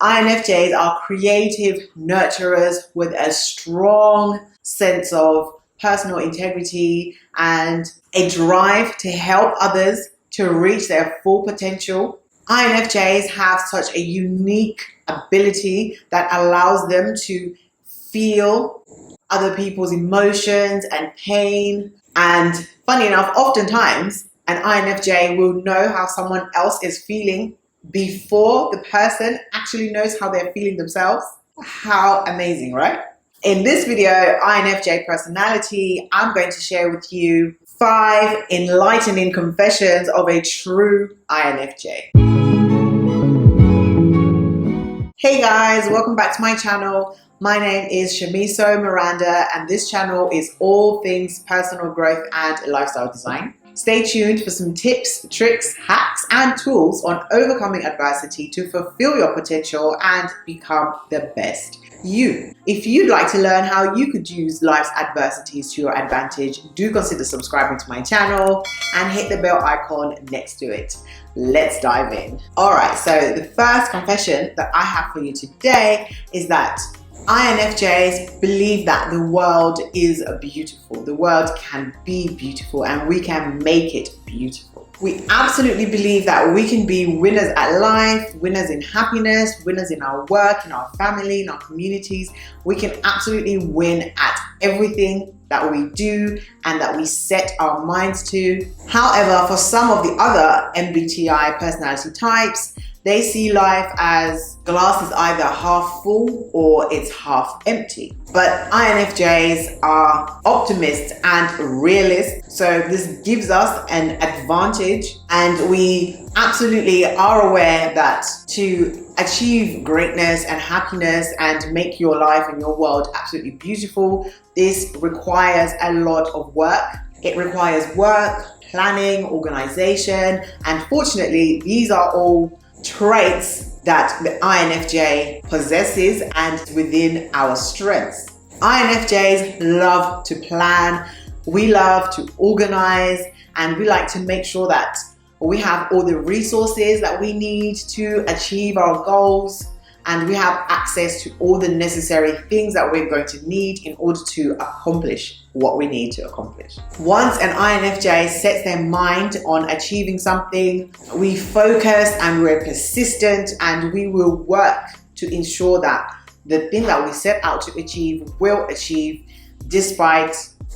INFJs are creative nurturers with a strong sense of personal integrity and a drive to help others to reach their full potential. INFJs have such a unique ability that allows them to feel other people's emotions and pain. And funny enough, oftentimes an INFJ will know how someone else is feeling before the person actually knows how they're feeling themselves. How amazing, right? In this video, INFJ personality, I'm going to share with you 5 enlightening confessions of a true INFJ. Hey guys, welcome back to my channel. My name is Shamiso Miranda and this channel is all things personal growth and lifestyle design. Stay tuned for some tips, tricks, hacks and tools on overcoming adversity to fulfill your potential and become the best you. If you'd like to learn how you could use life's adversities to your advantage, do consider subscribing to my channel and hit the bell icon next to it. Let's dive in. Alright, so the first confession that I have for you today is that INFJs believe that the world is beautiful. The world can be beautiful and we can make it beautiful. We absolutely believe that we can be winners at life, winners in happiness, winners in our work, in our family, in our communities. We can absolutely win at everything that we do and that we set our minds to. However, for some of the other MBTI personality types, they see life as glass is either half full or it's half empty. But INFJs are optimists and realists, so this gives us an advantage, and we absolutely are aware that to achieve greatness and happiness and make your life and your world absolutely beautiful, this requires a lot of work. It requires work, planning, organization, and fortunately, these are all traits that the INFJ possesses and within our strengths. INFJs love to plan, we love to organize, and we like to make sure that we have all the resources that we need to achieve our goals, and we have access to all the necessary things that we're going to need in order to accomplish what we need to accomplish. Once an INFJ sets their mind on achieving something, we focus and we're persistent and we will work to ensure that the thing that we set out to achieve will achieve despite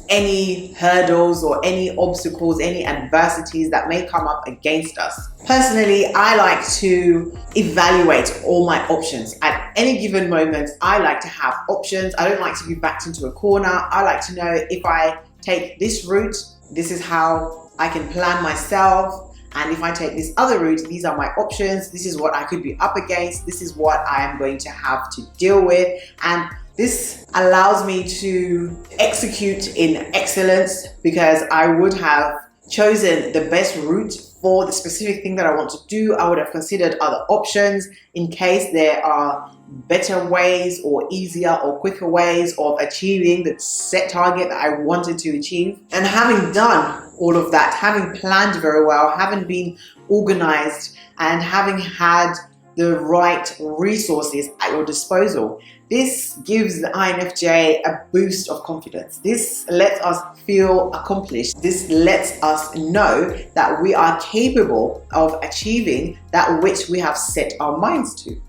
any hurdles or any obstacles, any adversities that may come up against us. Personally, I like to evaluate all my options. At any given moment, I like to have options. I don't like to be backed into a corner. I like to know if I take this route, this is how I can plan myself. And if I take this other route, these are my options. This is what I could be up against. This is what I am going to have to deal with. And this allows me to execute in excellence because I would have chosen the best route for the specific thing that I want to do. I would have considered other options in case there are better ways or easier or quicker ways of achieving the set target that I wanted to achieve. And having done all of that, having planned very well, having been organized, and having had the right resources at your disposal, this gives the INFJ a boost of confidence. This lets us feel accomplished. This lets us know that we are capable of achieving that which we have set our minds to.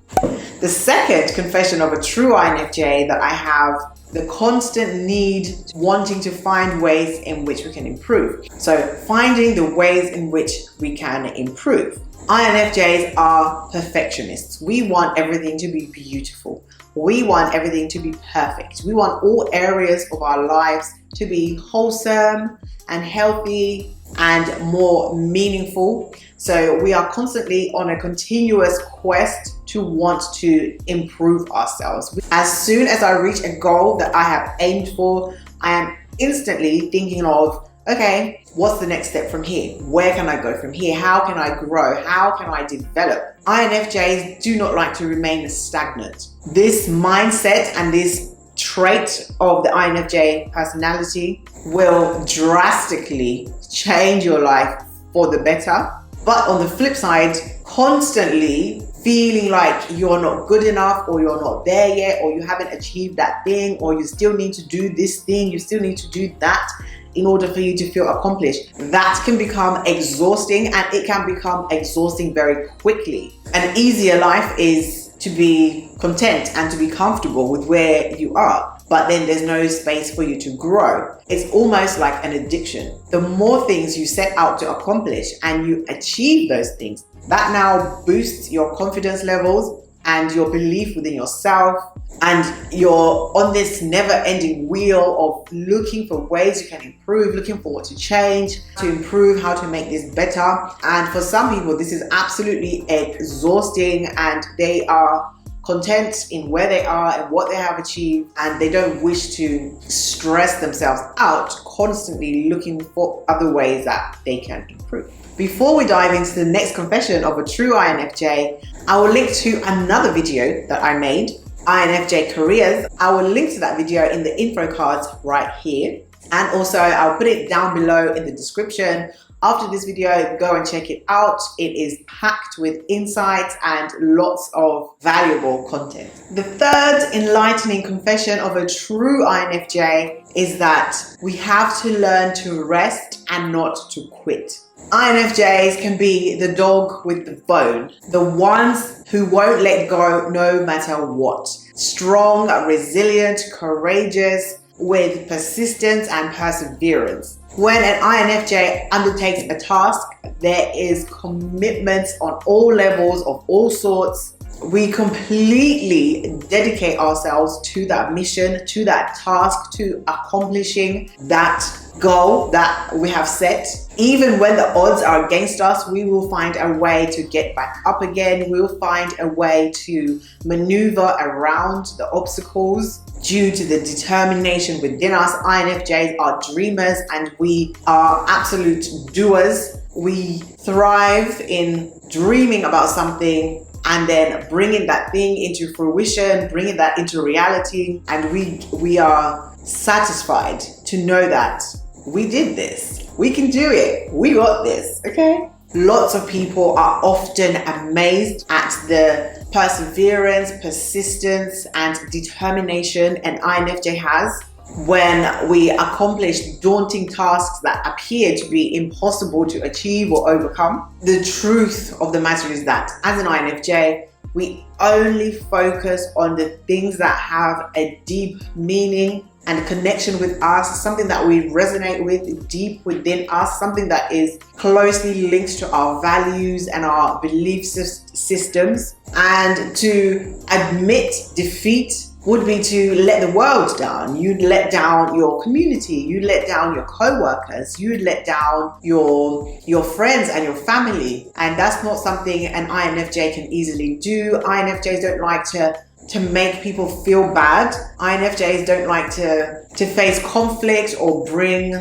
The second confession of a true INFJ that I have, the constant need, wanting to find ways in which we can improve. So finding the ways in which we can improve. INFJs are perfectionists. We want everything to be beautiful. We want everything to be perfect. We want all areas of our lives to be wholesome and healthy and more meaningful. So we are constantly on a continuous quest to want to improve ourselves. As soon as I reach a goal that I have aimed for, I am instantly thinking of, okay, what's the next step from here? Where can I go from here? How can I grow? How can I develop? INFJs do not like to remain stagnant. This mindset and this trait of the INFJ personality will drastically change your life for the better. But on the flip side, constantly feeling like you're not good enough, or you're not there yet, or you haven't achieved that thing, or you still need to do this thing, you still need to do that in order for you to feel accomplished. That can become exhausting, and it can become exhausting very quickly. An easier life is to be content and to be comfortable with where you are, but then there's no space for you to grow. It's almost like an addiction. The more things you set out to accomplish and you achieve those things, that now boosts your confidence levels and your belief within yourself, and you're on this never-ending wheel of looking for ways you can improve, looking for what to change, to improve, how to make this better. And for some people, this is absolutely exhausting, and they are content in where they are and what they have achieved, and they don't wish to stress themselves out constantly looking for other ways that they can improve. Before we dive into the next confession of a true INFJ, I will link to another video that I made, INFJ Careers. I will link to that video in the info cards right here, and also I'll put it down below in the description. After this video, go and check it out. It is packed with insights and lots of valuable content. The third enlightening confession of a true INFJ is that we have to learn to rest and not to quit. INFJs can be the dog with the bone, the ones who won't let go no matter what. Strong, resilient, courageous, with persistence and perseverance. When an INFJ undertakes a task, there is commitment on all levels of all sorts. We completely dedicate ourselves to that mission, to that task, to accomplishing that goal that we have set. Even when the odds are against us, we will find a way to get back up again. We'll find a way to maneuver around the obstacles due to the determination within us. INFJs are dreamers, and we are absolute doers. We thrive in dreaming about something and then bringing that thing into fruition, bringing that into reality, and we are satisfied to know that we did this. We can do it. We got this, okay? Lots of people are often amazed at the perseverance, persistence, and determination an INFJ has when we accomplish daunting tasks that appear to be impossible to achieve or overcome. The truth of the matter is that as an INFJ, we only focus on the things that have a deep meaning and connection with us, something that we resonate with deep within us, something that is closely linked to our values and our belief systems. And to admit defeat would be to let the world down. You'd let down your community, you'd let down your co-workers, you'd let down your friends and your family. And that's not something an INFJ can easily do. INFJs don't like to make people feel bad. INFJs don't like to face conflict or bring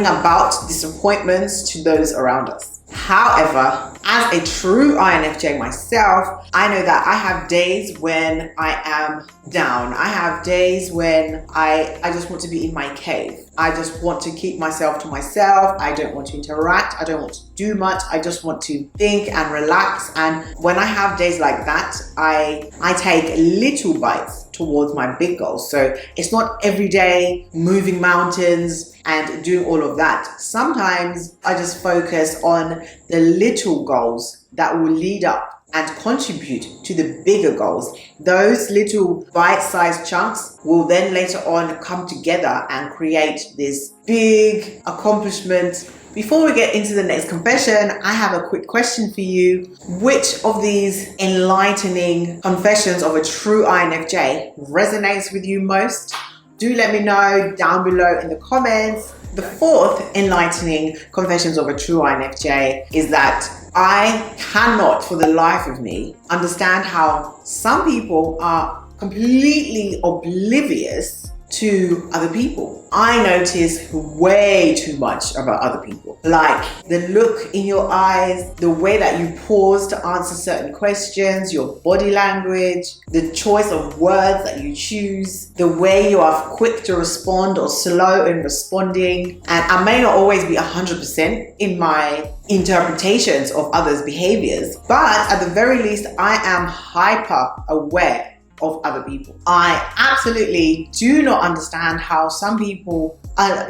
about disappointments to those around us. However, as a true INFJ myself, I know that I have days when I am down. I have days when I just want to be in my cave. I just want to keep myself to myself. I don't want to interact. I don't want to do much. I just want to think and relax. And when I have days like that, I take little bites towards my big goals. So it's not every day moving mountains and doing all of that. Sometimes I just focus on the little goals that will lead up and contribute to the bigger goals. Those little bite-sized chunks will then later on come together and create this big accomplishment. Before we get into the next confession, I have a quick question for you. Which of these enlightening confessions of a true INFJ resonates with you most? Do let me know down below in the comments. The fourth enlightening confessions of a true INFJ is that I cannot for the life of me understand how some people are completely oblivious to other people. I notice way too much about other people. Like the look in your eyes, the way that you pause to answer certain questions, your body language, the choice of words that you choose, the way you are quick to respond or slow in responding. And I may not always be 100% in my interpretations of others' behaviors, but at the very least, I am hyper aware of other people. I absolutely do not understand how some people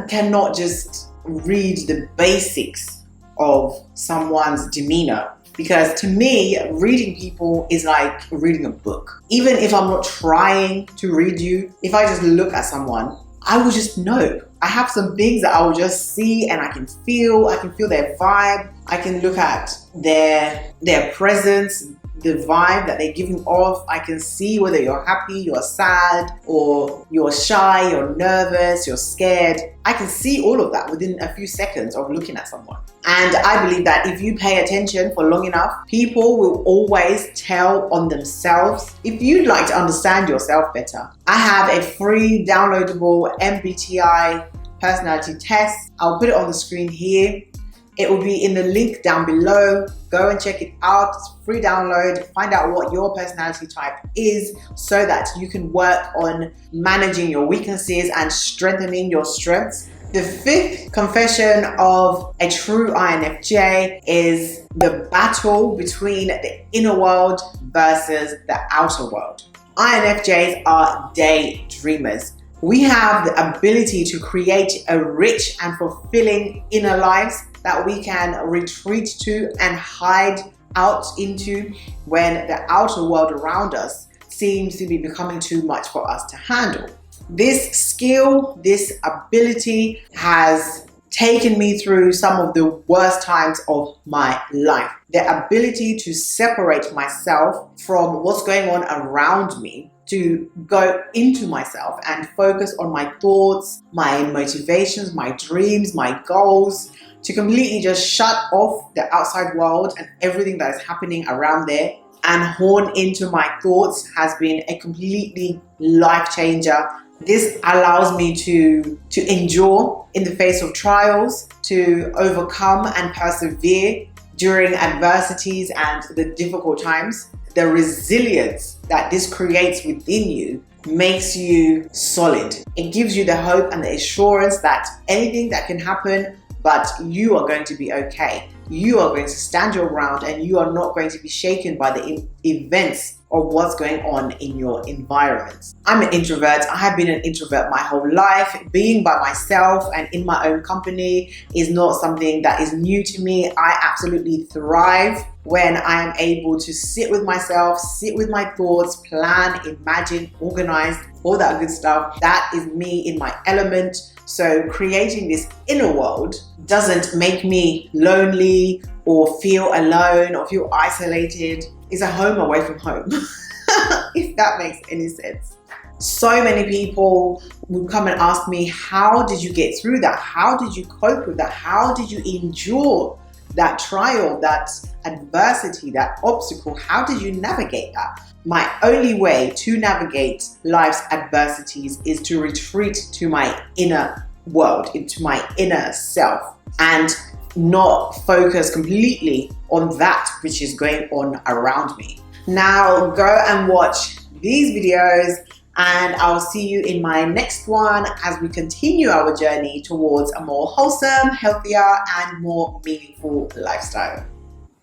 cannot just read the basics of someone's demeanor. Because to me, reading people is like reading a book. Even if I'm not trying to read you, if I just look at someone, I will just know. I have some things that I will just see and I can feel their vibe. I can look at their presence, the vibe that they're giving off. I can see whether you're happy, you're sad, or you're shy, you're nervous, you're scared. I can see all of that within a few seconds of looking at someone. And I believe that if you pay attention for long enough, people will always tell on themselves. If you'd like to understand yourself better, I have a free downloadable MBTI personality test. I'll put it on the screen here. It will be in the link down below. Go and check it out. It's free download. Find out what your personality type is so that you can work on managing your weaknesses and strengthening your strengths. The fifth confession of a true INFJ is the battle between the inner world versus the outer world. INFJs are daydreamers. We have the ability to create a rich and fulfilling inner lives that we can retreat to and hide out into when the outer world around us seems to be becoming too much for us to handle. This skill, this ability has taken me through some of the worst times of my life. The ability to separate myself from what's going on around me, to go into myself and focus on my thoughts, my motivations, my dreams, my goals, to completely just shut off the outside world and everything that is happening around there and hone into my thoughts has been a completely life changer. This allows me to endure in the face of trials, to overcome and persevere during adversities and the difficult times. The resilience that this creates within you makes you solid. It gives you the hope and the assurance that anything that can happen, but you are going to be okay. You are going to stand your ground and you are not going to be shaken by the events of what's going on in your environment. I'm an introvert. I have been an introvert my whole life. Being by myself and in my own company is not something that is new to me. I absolutely thrive when I am able to sit with myself, sit with my thoughts, plan, imagine, organize, all that good stuff. That is me in my element. So creating this inner world doesn't make me lonely or feel alone or feel isolated. It's a home away from home, if that makes any sense. So many people would come and ask me, how did you get through that? How did you cope with that? How did you endure that trial, that adversity, that obstacle? How did you navigate that? My only way to navigate life's adversities is to retreat to my inner world, into my inner self, and not focus completely on that which is going on around me. Now go and watch these videos and I'll see you in my next one as we continue our journey towards a more wholesome, healthier, and more meaningful lifestyle.